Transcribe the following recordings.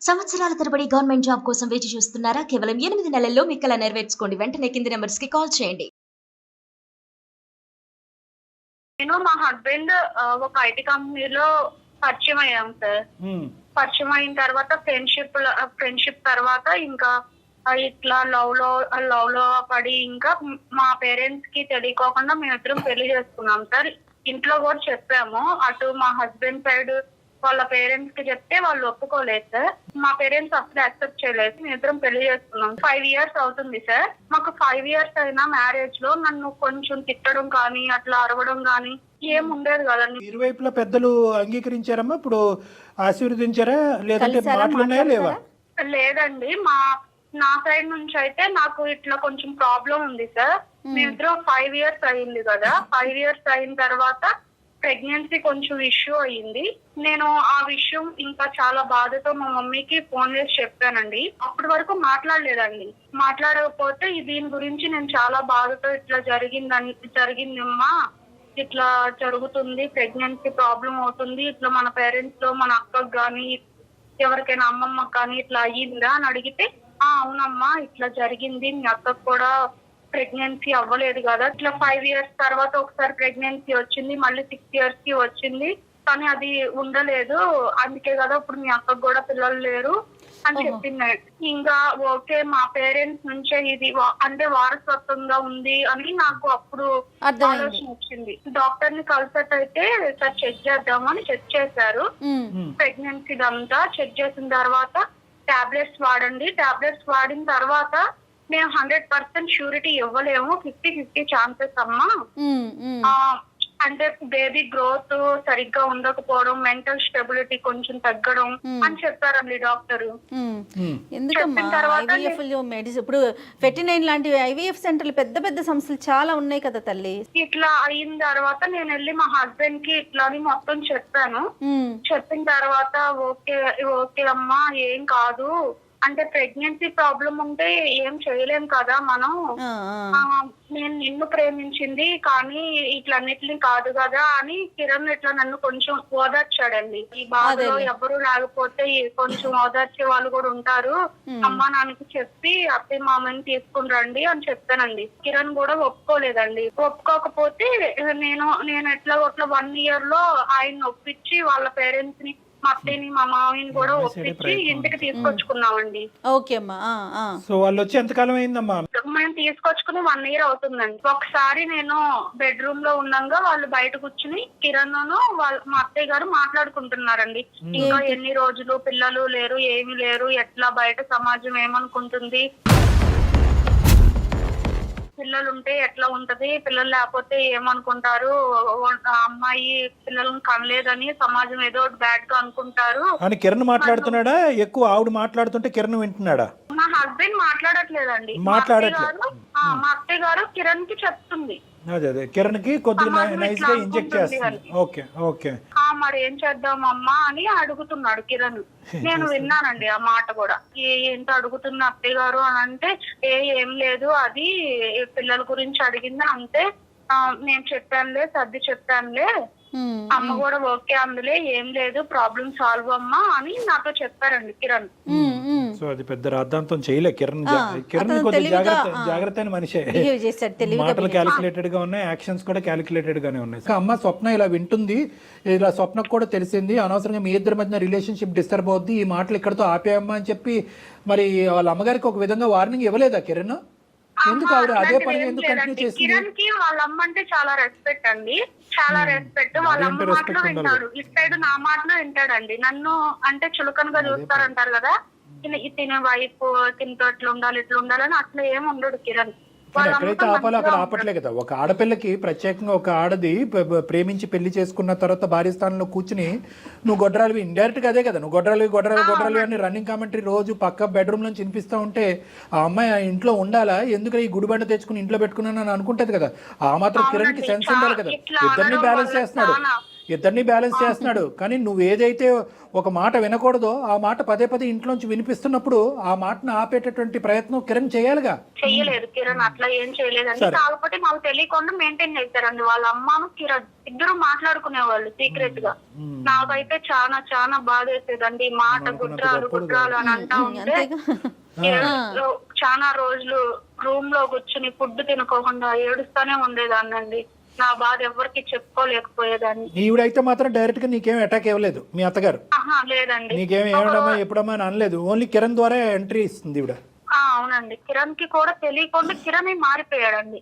సంవత్సరాల తరబడి government job కోసం వేచి చూస్తున్నారా? కేవలం 8 నెలల్లో మీ కల నెరవేర్చుకోండి. వెంటనే కింది నంబర్స్‌కి కాల్ చేయండి. నేను మా హస్బెండ్ ఒక ఐటీ కంపెనీలో పరిచయం అయ్యాం సార్. పరిచయం అయిన తర్వాత ఫ్రెండ్షిప్ తర్వాత ఇంకా ఇట్లా లవ్ లో పడి ఇంకా మా పేరెంట్స్ కి తెలియకోకుండా మేమిద్దరం పెళ్లి చేసుకున్నాం సార్. ఇంట్లో కూడా చెప్పాము. అటు మా హస్బెండ్ సైడ్ వాళ్ళ పేరెంట్స్ కి చెప్తే వాళ్ళు ఒప్పుకోలేదు సార్. మా పేరెంట్స్ అసలు యాక్సెప్ట్ చేయలేదు. మేమిద్దరం పెళ్లి చేసుకున్నాం. 5 years అవుతుంది సార్. మాకు 5 years అయినా మ్యారేజ్ లో నన్ను కొంచెం తిట్టడం కానీ అట్లా అరవడం కానీ ఏం ఉండేది కదండి. ఇరువైపులా పెద్దలు అంగీకరించారమ్మా? ఇప్పుడు ఆశీర్వదించారా లేదంటే మాటలున్నాయా లేవా? లేదండి, నా సైడ్ నుంచి అయితే నాకు ఇట్లా కొంచెం ప్రాబ్లం ఉంది సార్. మేమిద్దరం 5 years అయింది కదా. 5 years అయిన తర్వాత ప్రెగ్నెన్సీ కొంచెం ఇష్యూ అయ్యింది. నేను ఆ విషయం ఇంకా చాలా బాధతో మా మమ్మీకి ఫోన్ చేసి చెప్పానండి. అప్పటి వరకు మాట్లాడలేదండి. మాట్లాడకపోతే దీని గురించి నేను చాలా బాధతో ఇట్లా జరిగిందమ్మా, ఇట్లా జరుగుతుంది, ప్రెగ్నెన్సీ ప్రాబ్లం అవుతుంది, ఇట్లా మన పేరెంట్స్ లో మన అక్కకు గాని ఎవరికైనా అమ్మమ్మకి కానీ ఇట్లా అయ్యిందా అని అడిగితే, అవునమ్మా ఇట్లా జరిగింది, మీ అక్కకు కూడా ప్రెగ్నెన్సీ అవ్వలేదు కదా, ఇట్లా 5 years తర్వాత ఒకసారి ప్రెగ్నెన్సీ వచ్చింది, మళ్ళీ 6 years కి వచ్చింది, కానీ అది ఉండలేదు, అందుకే కదా ఇప్పుడు మీ అక్కకు కూడా పిల్లలు లేరు అని చెప్పింది. ఇంకా ఓకే, మా పేరెంట్స్ నుంచే ఇది అంటే వారసత్వంగా ఉంది అని నాకు అప్పుడు ఆలోచన వచ్చింది. డాక్టర్ ని కన్సల్ట్ అయితే సార్ చెక్ చేద్దామని చెక్ చేశారు. ప్రెగ్నెన్సీ అంతా చెక్ చేసిన తర్వాత టాబ్లెట్స్ వాడండి, టాబ్లెట్స్ వాడిన తర్వాత మేము 100% ష్యూరిటీ ఇవ్వలేము, 50-50 ఛాన్సెస్ అమ్మా, అంటే బేబీ గ్రోత్ సరిగ్గా ఉండకపోవడం, మెంటల్ స్టెబిలిటీ కొంచెం తగ్గడం అని చెప్పారండి డాక్టర్. ఇప్పుడు ఫెర్టినైన్ లాంటి ఐవీఎఫ్ సెంటర్లు పెద్ద పెద్ద సంస్థలు చాలా ఉన్నాయి కదా తల్లి. ఇట్లా అయిన తర్వాత నేను వెళ్ళి మా హస్బెండ్ కి ఇట్లా మొత్తం చెప్పాను. చెప్పిన తర్వాత ఓకే అమ్మా ఏం కాదు, అంటే ప్రెగ్నెన్సీ ప్రాబ్లం ఉంటే ఏం చేయలేం కదా మనం, నేను నిన్ను ప్రేమించింది కానీ ఇట్లన్నిటిని కాదు కదా అని కిరణ్ ఇట్లా నన్ను కొంచెం ఓదార్చాడండి. ఈ బాధలో ఎవరు లేకపోతే కొంచెం ఓదార్చే వాళ్ళు కూడా ఉంటారు, అమ్మా నాన్నకి చెప్పి అత్తయ్య మామని తీసుకుని రండి అని చెప్పానండి. కిరణ్ కూడా ఒప్పుకోలేదండి. ఒప్పుకోకపోతే నేను ఎట్లా 1 year లో ఆయన ఒప్పించి వాళ్ళ పేరెంట్స్ ని, మా అత్తయ్యని మా మామయ్యని కూడా ఒప్పించి ఇంటికి తీసుకొచ్చుకున్నామండి. ఓకే అమ్మా. సో వాళ్ళు వచ్చి ఎంతకాలం అయిందమ్మా? మేము తీసుకొచ్చుకుని 1 year అవుతుందండి. ఒకసారి నేను బెడ్రూమ్ లో ఉండగా వాళ్ళు బయట కూర్చుని కిరణ్ మా అత్తయ్య గారు మాట్లాడుకుంటున్నారండి. ఇంకా ఎన్ని రోజులు పిల్లలు లేరు, ఏమీ లేరు, ఎట్లా బయట సమాజం ఏమనుకుంటుంది, పిల్లలు ఉంటే ఎట్లా ఉంటది, పిల్లలు లేకపోతే ఏమనుకుంటారు, అమ్మాయి పిల్లలను కనలేదని సమాజం ఏదో బ్యాడ్ గా అనుకుంటారు అని కిరణ్ మాట్లాడుతున్నాడా? ఎక్కువ ఆవిడ మాట్లాడుతుంటే కిరణ్ వింటున్నాడా? మా హస్బెండ్ మాట్లాడట్లేదండి. మా అత్తయ్య గారు కిరణ్ కి చెప్తుంది. అదే కిరణ్ కి కొద్దిగా నైస్ గా ఇంజెక్ట్ చేస్తుంది. ఓకే మరి ఏం చేద్దామమ్మా అని అడుగుతున్నాడు కిరణ్. నేను విన్నానండి ఆ మాట కూడా. ఏంటి అడుగుతున్న అత్తయ్య గారు అని అంటే, ఏం లేదు, అది పిల్లల గురించి అడిగింది అంతే, నేను చెప్పానులే, సర్ది చెప్పానులే, అమ్మ కూడా ఓకే అందులే, ఏం లేదు, ప్రాబ్లం సాల్వ్ అమ్మా అని నాతో చెప్పారండి కిరణ్. సో అది పెద్ద రాద్ధాంతం చేయలే కిరణ్. కొద్దిగా జాగ్రత్త అయిన మనిషే. మాటలు క్యాలిక్యులేటెడ్ గా ఉన్నాయి, యాక్షన్స్ కూడా క్యాలిక్యులేటెడ్ గానే ఉన్నాయి. అమ్మ స్వప్న ఇలా వింటుంది, ఇలా స్వప్నకు కూడా తెలిసింది, అనవసరంగా మీ ఇద్దరి మధ్య రిలేషన్షిప్ డిస్టర్బ్ అవుద్ది, ఈ మాటలు ఇక్కడతో ఆపేయమ్మా అని చెప్పి మరి వాళ్ళ అమ్మగారికి ఒక విధంగా వార్నింగ్ ఇవ్వలేదా కిరణ్? ఎందుకు ఆవిడ అదే పని ఎందుకు కంటిన్యూ చేసింది? కిరణ్ కి వాళ్ళ అమ్మ అంటే చాలా రెస్పెక్ట్ అండి, చాలా రెస్పెక్ట్. వాళ్ళ అమ్మ మాటలు వింటాడు, ఇటు నా మాటలు వింటాడండి. నన్ను అంటే చులకనగా చూస్తారంటారు కదా, తినే వైఫ్ తినతో ఇట్లా ఉండాలి ఇట్లా ఉండాలని అట్లా ఏమి ఉండడు కిరణ్. ఎక్కడైతే ఆపాలో అక్కడ ఆపట్లే కదా. ఒక ఆడపిల్లకి ప్రత్యేకంగా ఒక ఆడది ప్రేమించి పెళ్లి చేసుకున్న తర్వాత భార్య స్థానంలో కూర్చుని నువ్వు గొడ్రాలివి, ఇండైరెక్ట్ గా అదే కదా, నువ్వు గొడ్రాలి అని రన్నింగ్ కామెంటరీ రోజు పక్క బెడ్రూమ్ నుంచి వినిపిస్తూ ఉంటే ఆ అమ్మాయి ఇంట్లో ఉండాలా, ఎందుకు ఈ గుడిబండ తెచ్చుకుని ఇంట్లో పెట్టుకున్నాను అని అనుకుంటది కదా. ఆ మాత్రం కిరణ్ కి సెన్స్ ఉండాలి కదా. ఇద్దరిని బ్యాలెన్స్ చేస్తున్నాడు. ఇద్దరిని బ్యాలెన్స్ చేస్తున్నాడు. కానీ నువ్వు ఏదైతే ఒక మాట వినకూడదో ఆ మాట పదే పదే ఇంట్లోంచి వినిపిస్తున్నప్పుడు ఆ మాటను ఆపేటటువంటి ప్రయత్నం కిరణ్ చేయాలిగా. చెయ్యలేదు కిరణ్, అట్లా ఏం చేయలేదండి. కాకపోతే మాకు తెలియకుండా మెయింటైన్ చేశారండి. వాళ్ళ అమ్మను కిరణ్ ఇద్దరు మాట్లాడుకునేవాళ్ళు సీక్రెట్ గా. నాకైతే చాలా చాలా బాధ వేసేదండి. మాట గుడ్రాలు అని అంటా ఉంటే చాలా రోజులు రూమ్ లో కూర్చుని ఫుడ్ తినుకోకుండా ఏడుస్తానే ఉండేదాన్నండి. నా బాధ ఎవరికి చెప్పుకోలేకపోయేదాన్ని. ఈవిడైతే మాత్రం డైరెక్ట్ గా నీకేం అటాక్ ఇవ్వలేదు మీ అత్తగారు? లేదండి. నీకేం ఏమడమ్మా ఎప్పుడమ్మా అని అనలేదు, ఓన్లీ కిరణ్ ద్వారా ఎంట్రీ ఇస్తుంది ఈవిడ. అవునండి, కిరణ్ కి కూడా తెలియకుండా కిరణ్ మారిపోయాడండి.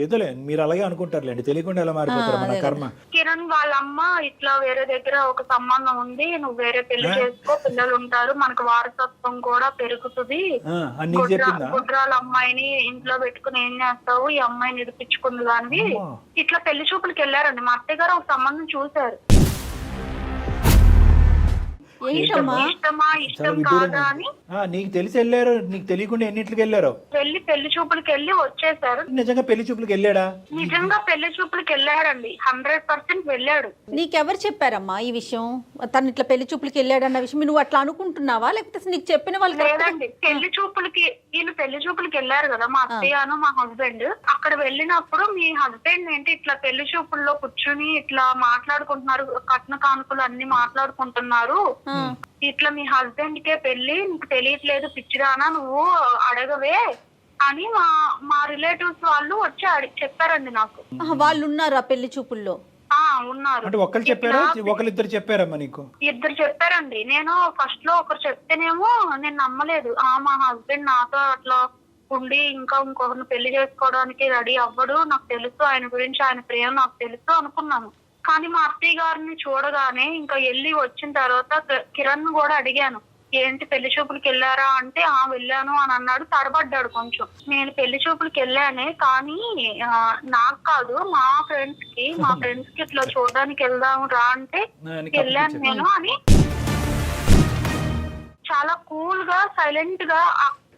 ఏదోలే మీరు అలాగే అనుకుంటారులేండి, తెలియకుండా ఎలా మారిపోతారు మన కర్మ. కిరణ్ వాళ్ళ అమ్మ ఇట్లా వేరే దగ్గర ఒక సంబంధం ఉంది, నువ్వు వేరే పెళ్లి చేసుకో, పిల్లలు ఉంటారు, మనకు వారసత్వం కూడా పెరుగుతుంది, గుడ్రాల అమ్మాయిని ఇంట్లో పెట్టుకుని ఏం చేస్తావు, ఈ అమ్మాయిని నిరూపించుకుంది దానివి. ఇట్లా పెళ్లి చూపులకి వెళ్ళారండి. మా అత్తయ్య గారు ఒక సంబంధం చూశారు. ఇష్టం కాదా అని నీకు తెలిసి వెళ్ళారు, నీకు తెలియకుండా ఎన్నింటికి వెళ్ళారు? పెళ్లి చూపులకి వెళ్ళి వచ్చేసారు. నిజంగా పెళ్లి చూపులకి వెళ్ళాడా? నిజంగా పెళ్లి చూపులకి వెళ్ళాడండి, 100% వెళ్ళాడు. నీకెవరు చెప్పారమ్మా ఈ విషయం? తను ఇట్లా పెళ్లి చూపులకి వెళ్ళాడన్న విషయం నువ్వు అట్లా అనుకుంటున్నావా, లేకపోతే నీకు చెప్పిన వాళ్ళు? లేదండి, పెళ్లి చూపులకి వీళ్ళు పెళ్లి చూపులకి వెళ్ళారు కదా, మా అత్తయ్యను మా హస్బెండ్. అక్కడ వెళ్ళినప్పుడు మీ హస్బెండ్ ఏంటి ఇట్లా పెళ్లి చూపుల్లో కూర్చుని ఇట్లా మాట్లాడుకుంటున్నారు, కట్న కానుకలు అన్ని మాట్లాడుకుంటున్నారు, ఇట్లా మీ హస్బెండ్ కే పెళ్లి, నీకు తెలియట్లేదు పిచ్చిదానా నువ్వు అడగవే అని మా రిలేటివ్స్ వాళ్ళు వచ్చి చెప్పారండి నాకు. వాళ్ళు ఉన్నారు ఆ పెళ్లి చూపుల్లో? ఉన్నారు. అంటే ఒకరు చెప్పారా, ఒకరిద్దరు చెప్పారమ్మా నీకు? ఇద్దరు చెప్పారండి. నేను ఫస్ట్ లో ఒకరు చెప్తేనేమో నేను నమ్మలేదు. మా హస్బెండ్ నాతో అట్లా ఉండి ఇంకా ఇంకొకరిని పెళ్లి చేసుకోవడానికి రెడీ అవ్వడు, నాకు తెలుసు ఆయన గురించి, ఆయన ప్రేమ నాకు తెలుసు అనుకున్నాను. కానీ మా అత్తయ్య గారిని చూడగానే ఇంకా వెళ్ళి వచ్చిన తర్వాత కిరణ్ కూడా అడిగాను, ఏంటి పెళ్లి చూపులకి వెళ్ళారా అంటే వెళ్ళాను అని అన్నాడు. తడబడ్డాడు కొంచెం. నేను పెళ్లి చూపులకి వెళ్ళానే, కానీ నాకు కాదు మా ఫ్రెండ్స్ కి ఇట్లా చూడడానికి వెళ్దాం రా అంటే వెళ్ళాను నేను అని చాలా కూల్ గా సైలెంట్ గా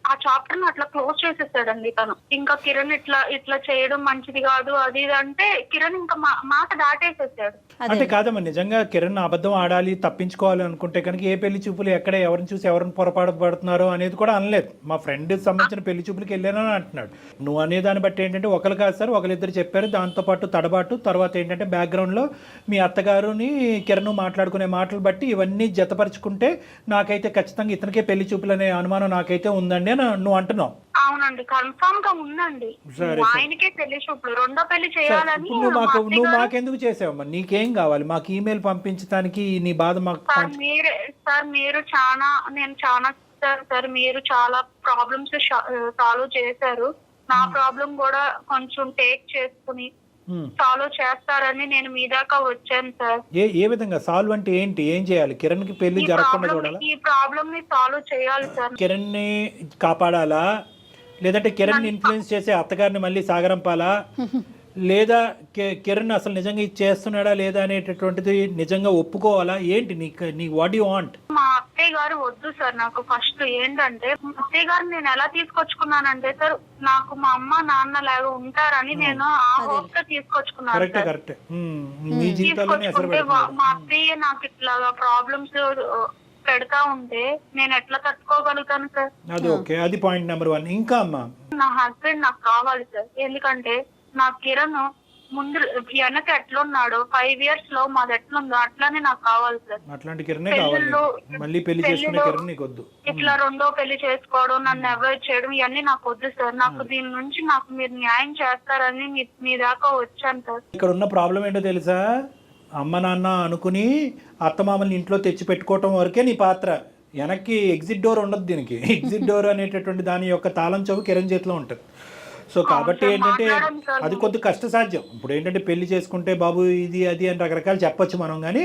ఆ చాప్టర్ ని అట్లా క్లోజ్ చేసేసాడండి తను. ఇంకా కిరణ్ ఇట్లా చేయడం మంచిది కాదు అది ఇది అంటే కిరణ్ ఇంకా మాట దాటేసేసాడు. అంటే కాదమ్మా, నిజంగా కిరణ్ అబద్ధం ఆడాలి, తప్పించుకోవాలి అనుకుంటే కనుక ఏ పెళ్లి చూపులు ఎక్కడ ఎవరిని చూసి ఎవరిని పొరపాటు పడుతున్నారో అనేది కూడా అనలేదు. మా ఫ్రెండ్ సంబంధించిన పెళ్లి చూపులకి వెళ్ళానని అంటున్నాడు. నువ్వు అనే దాన్ని బట్టి ఏంటంటే ఒకరు కాదు సార్, ఒకరిద్దరు చెప్పారు. దాంతో పాటు తడబాటు తర్వాత ఏంటంటే బ్యాక్గ్రౌండ్ లో మీ అత్తగారుని కిరణ్ మాట్లాడుకునే మాటలు బట్టి ఇవన్నీ జతపరుచుకుంటే నాకైతే ఖచ్చితంగా ఇతనికే పెళ్లి చూపులు అనే అనుమానం నాకైతే ఉందండి అని నువ్వు అంటున్నావు. అవునండి, కన్ఫర్మ్ గా ఉందండి. ఆయనకే పెళ్లి చూపులు, రెండో పెళ్లి చేయాలని. నువ్వు మాకెందుకు చేసావమ్మా? నీకేం కావాలి? మాకు ఈమెయిల్ పంపించడానికి నీ బాధ మాకు. సార్ మీరు చాలా ప్రాబ్లమ్స్ సాల్వ్ చేశారు. నా ప్రాబ్లం కూడా కొంచెం టేక్ చేసుకుని సాల్వ్ చేస్తారని నేను మీ దాకా వచ్చాను సార్. ఏ విధంగా సాల్వ్ అంటే ఏంటి? ఏం చేయాలి? కిరణ్ కి పెళ్లి జరగకుండా చూడాలా? ఈ ప్రాబ్లం ని సాల్వ్ చేయాలి సార్. కిరణ్ ని కాపాడాలా, లేదంటే కిరణ్ ఇన్ఫ్లుయెన్స్ చేసే అత్తగారిని మళ్ళీ సాగరంపాలా, లేదా కిరణ్ అసలు నిజంగా ఇది చేస్తున్నాడా లేదా అనేటటువంటిది నిజంగా ఒప్పుకోవాలా? ఏంటి నీ వాట్ యు వాంట్? మా అత్తయ్య గారు వద్దు సార్. నాకు ఫస్ట్ ఏంటంటే మా అత్తయ్య గారు నేను ఎలా తీసుకొచ్చుకున్నానంటే సార్, నాకు మా అమ్మ నాన్న లాగా ఉంటారని నేను ఆ హోప్ తో తీసుకొచ్చుకున్నాను. తీసుకొచ్చుకుంటే మా అత్తయ్య నాకు ఇట్లా ప్రాబ్లమ్స్ పెడతా ఉంటే నేను ఎట్లా తట్టుకోగలుగుతాను సార్? అది ఓకే, అది పాయింట్ నెంబర్ 1. ఇంకా అమ్మా, నా హస్బెండ్ నాకు కావాలి సార్. ఎందుకంటే నా కిరణ్ ముందు వెనక ఎట్లున్నాడో 5 years లో మాది ఎట్లుందో అట్లానే నాకు కావాలి సార్. అట్లాంటి కిరణే కావాలి. మళ్ళీ పెళ్లి చేసుకునే కిరణ్ నీకు వద్దు. ఇట్లా రెండో పెళ్లి చేసుకోవడం, నన్ను అవాయిడ్ చేయడం ఇవన్నీ నాకు వద్దు సార్. నాకు దీని నుంచి నాకు మీరు న్యాయం చేస్తారని మీ దాకా వచ్చాను సార్. ఇక్కడ ఉన్న ప్రాబ్లం ఏంటో తెలుసా? అమ్మ నాన్న అనుకుని అత్తమామల్ని ఇంట్లో తెచ్చి పెట్టుకోవటం వరకే నీ పాత్ర. వెనక్కి ఎగ్జిట్ డోర్ ఉండదు దీనికి. ఎగ్జిట్ డోర్ అనేటటువంటి దాని యొక్క తాళం చెవు కిరణ్ చేతిలో ఉంటుంది. సో కాబట్టి ఏంటంటే అది కొద్ది కష్టసాధ్యం. ఇప్పుడు ఏంటంటే పెళ్లి చేసుకుంటే బాబు ఇది అది అని రకరకాలు చెప్పొచ్చు మనం, కానీ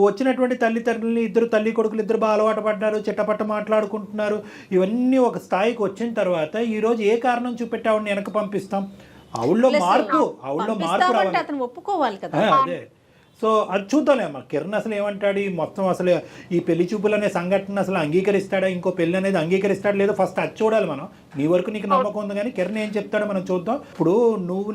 వచ్చినటువంటి తల్లిదండ్రులని తల్లి కొడుకులు ఇద్దరు బాగా అలవాటు పడ్డారు, చిట్టపట్ట మాట్లాడుకుంటున్నారు. ఇవన్నీ ఒక స్థాయికి వచ్చిన తర్వాత ఈరోజు ఏ కారణం చూపెట్టి ఆవిడని వెనక పంపిస్తాం? ఆవిడలో మార్పు రావాలి. ఒప్పుకోవాలి కదా. అదే సో అది చూద్దాంలేమ్మా. కిరణ్ అసలు ఏమంటాడు, ఈ మొత్తం అసలు ఈ పెళ్లి చూపులు అనే సంఘటన అసలు అంగీకరిస్తాడా, ఇంకో పెళ్లి అనేది అంగీకరిస్తాడా లేదో ఫస్ట్ అది చూడాలి మనం. నీ వరకు నీకు నమ్మకం ఉంది, కానీ కిరణ్ ఏం చెప్తాడో మనం చూద్దాం. ఇప్పుడు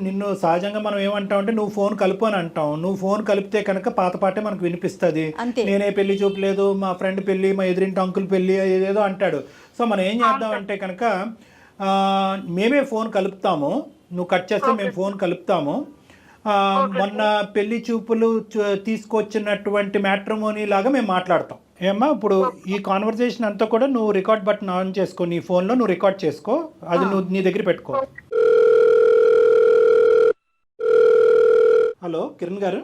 నిన్ను సహజంగా మనం ఏమంటాం అంటే నువ్వు ఫోన్ కలుపు అని అంటాం. నువ్వు ఫోన్ కలిపితే కనుక పాత పాటే మనకు వినిపిస్తుంది. నేనే పెళ్లి చూపు లేదు, మా ఫ్రెండ్ పెళ్లి, మా ఎదురింటి అంకుల్ పెళ్లి, ఏదేదో అంటాడు. సో మనం ఏం చేద్దాం అంటే కనుక మేమే ఫోన్ కలుపుతాము, నువ్వు కట్ చేస్తే మేము ఫోన్ కలుపుతాము. మొన్న పెళ్లి చూపులు తీసుకొచ్చినటువంటి మ్యాట్రిమోనీ లాగా మేము మాట్లాడతాం. ఏమ్మా, ఇప్పుడు ఈ కాన్వర్సేషన్ అంతా కూడా నువ్వు రికార్డ్ బటన్ ఆన్ చేసుకో, నీ ఫోన్లో నువ్వు రికార్డ్ చేసుకో, అది నువ్వు నీ దగ్గర పెట్టుకో. హలో కిరణ్ గారు,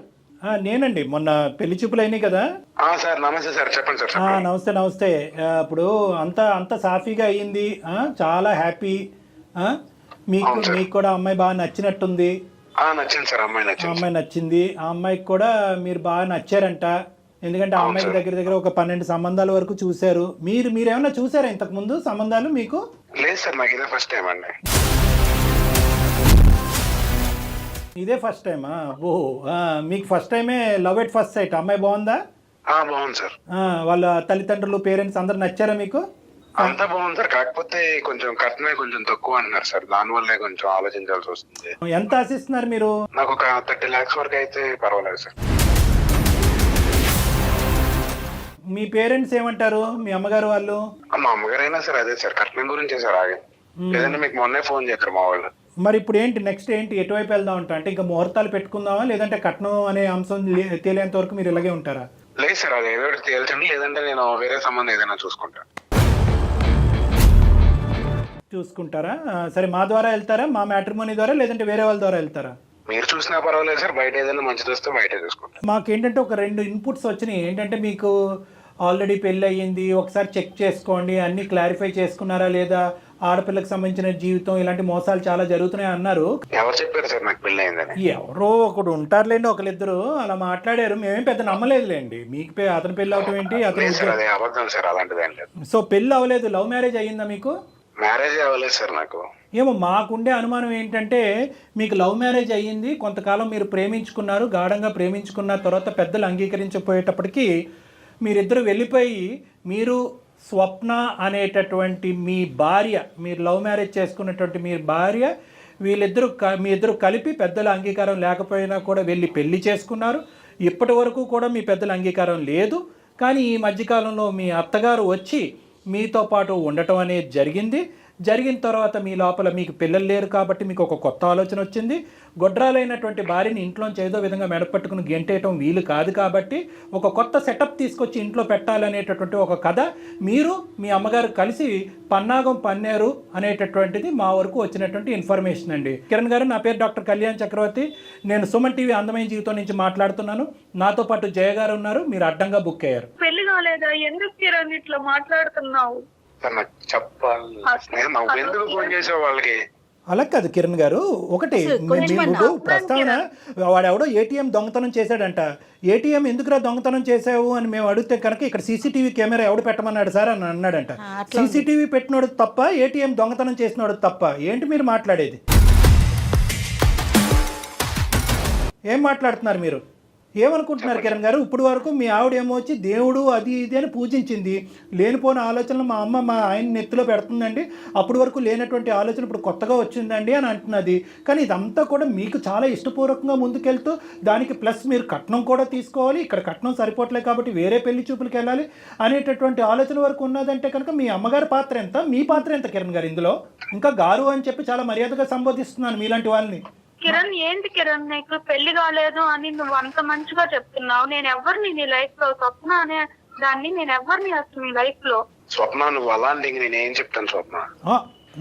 నేనండి. మొన్న పెళ్లి చూపులు అయినాయి కదా. సార్ నమస్తే సార్, చెప్పండి సార్. నమస్తే నమస్తే. ఇప్పుడు అంతా సాఫీగా అయ్యింది, చాలా హ్యాపీ. మీకు కూడా అమ్మాయి బాగా నచ్చినట్టుంది. నచ్చింది సార్, అమ్మాయి నచ్చింది. ఆ అమ్మాయికి కూడా మీరు బాగా నచ్చారంట. ఎందుకంటే ఆ అమ్మాయికి దగ్గర ఒక 12 సంబంధాల వరకు చూశారు. మీరేమన్నా చూసారా ఇంతకు ముందు సంబంధాలు? మీకు లేదు సార్, నాకు ఇదే ఫస్ట్ టైం అండి. ఇదే ఫస్ట్ టైమా? ఓహో, మీకు ఫస్ట్ టైమే లవ్ ఎట్ ఫస్ట్ సైట్. అమ్మాయి బాగుందా? బాగుంది సార్. వాళ్ళ తల్లిదండ్రులు, పేరెంట్స్ అందరు నచ్చారా మీకు? అంతా బాగుంది సార్, కాకపోతే కొంచెం కట్నమే కొంచెం తక్కువ అన్నారు సార్, దానివల్లే కొంచెం ఆలోచించాల్సి వస్తుంది. ఎంత ఆశిస్తున్నారు మీరు? నాకు ఒక 30 lakhs వరకు అయితే పర్వాలేదు సార్. మీ పేరెంట్స్ ఏమంటారు, మీ అమ్మగారు వాళ్ళు? మా అమ్మగారైనా సార్ అదే సార్, కట్నం గురించే సార్ ఆగే. లేదంటే మీకు మొన్నే ఫోన్ చేశారు మా వాళ్ళు. మరి ఇప్పుడు ఏంటి నెక్స్ట్ ఏంటి, ఎటువైపు వెళ్దాం అంటే ఇంకా ముహూర్తాలు పెట్టుకుందామా, లేదంటే కట్నం అనే అంశం తేలేంత వరకు మీరు ఇలాగే ఉంటారా? లేదు సార్, అది ఏదో తేల్చండి, లేదంటే నేను వేరే సంబంధం ఏదైనా చూసుకుంటా. చూసుకుంటారా? సరే, మా ద్వారా వెళ్తారా, మా మ్యాట్రిమోనీ ద్వారా, లేదంటే వేరే వాళ్ళ ద్వారా వెళ్తారా? మీరు చూసినా పర్వాలేదు సార్, బయట ఏదైనా మంచిది వస్తే బయటే చూసుకుంటాం. మాకేంటంటే ఒక 2 ఇన్పుట్స్ వచ్చినాయి. ఏంటంటే మీకు ఆల్రెడీ పెళ్ళి అయ్యింది, ఒకసారి చెక్ చేసుకోండి, అన్ని క్లారిఫై చేసుకున్నారా లేదా, ఆడపిల్లకి సంబంధించిన జీవితం, ఇలాంటి మోసాలు చాలా జరుగుతున్నాయి అన్నారు. ఎవరు చెప్పారు సార్ నాకు పెళ్ళి అయిందని? ఎవరో ఒకడు ఉంటారులేండి, ఒకరిద్దరు అలా మాట్లాడారు. మేమేం పెద్ద నమ్మలేదులేండి. మీకు అతని పెళ్ళి అవటం ఏంటి, అతను అబద్ధం సార్, అలాంటిది ఏం లేదు. సో పెళ్ళి అవ్వలేదు, లవ్ మ్యారేజ్ అయ్యిందా మీకు? మ్యారేజ్ అవ్వలేదు సార్ నాకు. ఏమో మాకుండే అనుమానం ఏంటంటే మీకు లవ్ మ్యారేజ్ అయ్యింది, కొంతకాలం మీరు ప్రేమించుకున్నారు, గాఢంగా ప్రేమించుకున్న తర్వాత పెద్దలు అంగీకరించకపోయేటప్పటికీ మీరిద్దరు వెళ్ళిపోయి, మీరు స్వప్న అనేటటువంటి మీ భార్య, మీరు లవ్ మ్యారేజ్ చేసుకున్నటువంటి మీ భార్య, మీ ఇద్దరు కలిపి పెద్దల అంగీకారం లేకపోయినా కూడా వెళ్ళి పెళ్లి చేసుకున్నారు. ఇప్పటి వరకు కూడా మీ పెద్దల అంగీకారం లేదు. కానీ ఈ మధ్యకాలంలో మీ అత్తగారు వచ్చి మీతో పాటు ఉండటం అనేది జరిగిన తర్వాత మీ లోపల మీకు పిల్లలు లేరు కాబట్టి మీకు ఒక కొత్త ఆలోచన వచ్చింది. గొడ్రాలైనటువంటి భార్యని ఇంట్లోంచి ఏదో విధంగా మెడపట్టుకుని గెంటేయటం వీలు కాదు కాబట్టి ఒక కొత్త సెటప్ తీసుకొచ్చి ఇంట్లో పెట్టాలనేటటువంటి ఒక కథ మీరు మీ అమ్మగారు కలిసి పన్నాగం పన్నారు అనేటటువంటిది మా వరకు వచ్చినటువంటి ఇన్ఫర్మేషన్ అండి. కిరణ్ గారు, నా పేరు డాక్టర్ కళ్యాణ్ చక్రవర్తి. నేను సుమన్ టీవీ అందమైన జీవితం నుంచి మాట్లాడుతున్నాను. నాతో పాటు జయ గారు ఉన్నారు. మీరు అడ్డంగా బుక్ అయ్యారు. పెళ్లి కాలేదా? ఎందుకు కిరణ్ ఇట్లా మాట్లాడుతున్నావు? చెప్పాలి, ఎందుకు ఫోన్ చేసావు వాళ్ళకి? అలా కాదు కిరణ్ గారు, ఒకటి ప్రస్తావన, వాడెవడో ఏటీఎం దొంగతనం చేశాడంట. ఏటీఎం ఎందుకురా దొంగతనం చేసావు అని మేము అడిగితే కనుక ఇక్కడ సీసీటీవీ కెమెరా ఎవడు పెట్టమన్నాడు సార్ అని అన్నాడంట. సీసీటీవీ పెట్టినోడు తప్ప, ఏటీఎం దొంగతనం చేసినోడు తప్ప? ఏంటి మీరు మాట్లాడేది? ఏం మాట్లాడుతున్నారు మీరు? ఏమనుకుంటున్నారు కిరణ్ గారు? ఇప్పుడు వరకు మీ ఆవిడ ఏమో వచ్చి దేవుడు అది ఇది అని పూజించింది. లేనిపోయిన ఆలోచనలు మా అమ్మ మా ఆయన నెత్తిలో పెడుతుందండి, అప్పటి వరకు లేనటువంటి ఆలోచన ఇప్పుడు కొత్తగా వచ్చిందండి అని అంటున్నది. కానీ ఇదంతా కూడా మీకు చాలా ఇష్టపూర్వకంగా ముందుకెళ్తూ దానికి ప్లస్ మీరు కట్నం కూడా తీసుకోవాలి, ఇక్కడ కట్నం సరిపోవట్లేదు కాబట్టి వేరే పెళ్లి చూపులకు వెళ్ళాలి అనేటటువంటి ఆలోచన వరకు ఉన్నదంటే కనుక మీ అమ్మగారి పాత్ర ఎంత, మీ పాత్ర ఎంత కిరణ్ గారు ఇందులో? ఇంకా గారు అని చెప్పి చాలా మర్యాదగా సంబోధిస్తున్నాను మీలాంటి వాళ్ళని. కిరణ్, ఏంటి కిరణ్ నీకు పెళ్లి కాలేదు అని నువ్వు అంత మంచిగా చెప్తున్నావు. నేను ఎవరిని నీ లైఫ్ లో, స్వప్న అనే దాన్ని నేను ఎవరిని అసలు నీ లైఫ్ లో? స్వప్న, నువ్వు అలాంటి నేనేం చెప్తాను స్వప్న?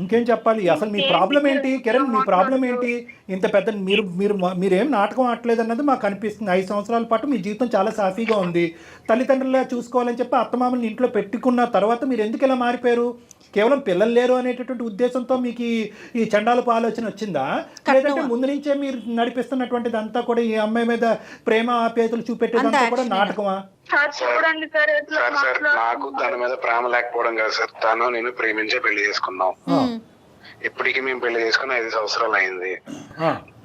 ఇంకేం చెప్పాలి? అసలు మీ ప్రాబ్లం ఏంటి కిరణ్? మీ ప్రాబ్లం ఏంటి? ఇంత పెద్ద మీరేం నాటకం ఆడలేదు అన్నది మాకు అనిపిస్తుంది. 5 సంవత్సరాల పాటు మీ జీవితం చాలా సాఫీగా ఉంది. తల్లిదండ్రులా చూసుకోవాలని చెప్పి అత్తమామని ఇంట్లో పెట్టుకున్న తర్వాత మీరు ఎందుకు ఇలా మారిపోయారు? కేవలం పిల్లలు లేరు అనేటటువంటి ఉద్దేశంతో మీకు ఈ చండాలపు ఆలోచన వచ్చిందా, లేదంటే ముందు నుంచే మీరు నడిపిస్తున్నటువంటిది అంతా కూడా ఈ అమ్మాయి మీద ప్రేమ ఆప్యాయతలు చూపెట్టేదంతా కూడా నాటకమా? నాకు దాని మీద ప్రేమ లేకపోవడం కాదు సార్, తను నేను ప్రేమించే పెళ్లి చేసుకున్నాం. ఇప్పటికి మేము పెళ్లి చేసుకుని 5 సంవత్సరాలు అయింది.